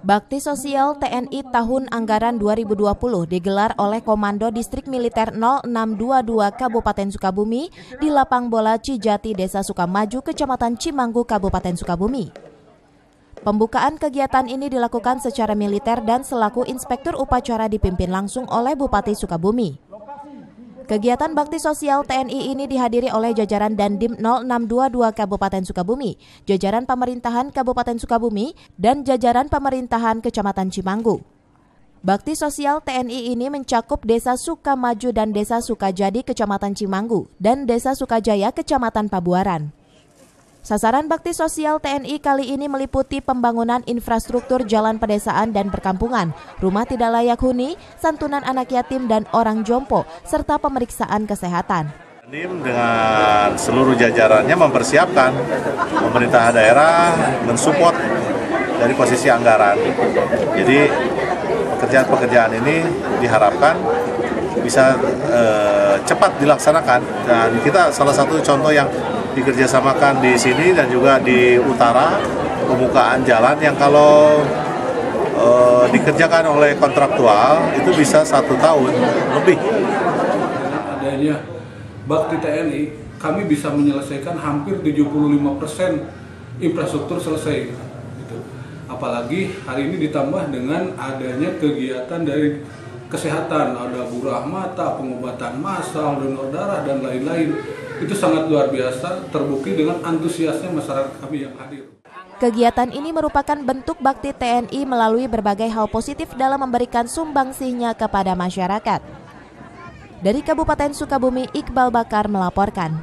Bakti Sosial TNI tahun anggaran 2020 digelar oleh Komando Distrik Militer 0622 Kabupaten Sukabumi di Lapang Bola Cijati, Desa Sukamaju, Kecamatan Cimanggu, Kabupaten Sukabumi. Pembukaan kegiatan ini dilakukan secara militer dan selaku inspektur upacara dipimpin langsung oleh Bupati Sukabumi. Kegiatan bakti sosial TNI ini dihadiri oleh jajaran Dandim 0622 Kabupaten Sukabumi, jajaran pemerintahan Kabupaten Sukabumi, dan jajaran pemerintahan Kecamatan Cimanggu. Bakti sosial TNI ini mencakup Desa Sukamaju dan Desa Sukajadi, Kecamatan Cimanggu, dan Desa Sukajaya, Kecamatan Pabuaran. Sasaran bakti sosial TNI kali ini meliputi pembangunan infrastruktur jalan pedesaan dan perkampungan, rumah tidak layak huni, santunan anak yatim dan orang jompo, serta pemeriksaan kesehatan. Dandim dengan seluruh jajarannya mempersiapkan pemerintah daerah mensupport dari posisi anggaran. Jadi pekerjaan-pekerjaan ini diharapkan bisa cepat dilaksanakan, dan kita salah satu contoh yang dikerjasamakan di sini dan juga di utara, pembukaan jalan yang kalau dikerjakan oleh kontraktual itu bisa 1 tahun lebih. Adanya bakti TNI, kami bisa menyelesaikan hampir 75% infrastruktur selesai. Gitu. Apalagi hari ini ditambah dengan adanya kegiatan dari kesehatan, ada burah mata, pengobatan massal, donor darah, dan lain-lain. Itu sangat luar biasa, terbukti dengan antusiasnya masyarakat kami yang hadir. Kegiatan ini merupakan bentuk bakti TNI melalui berbagai hal positif dalam memberikan sumbangsihnya kepada masyarakat. Dari Kabupaten Sukabumi, Iqbal Bakar melaporkan.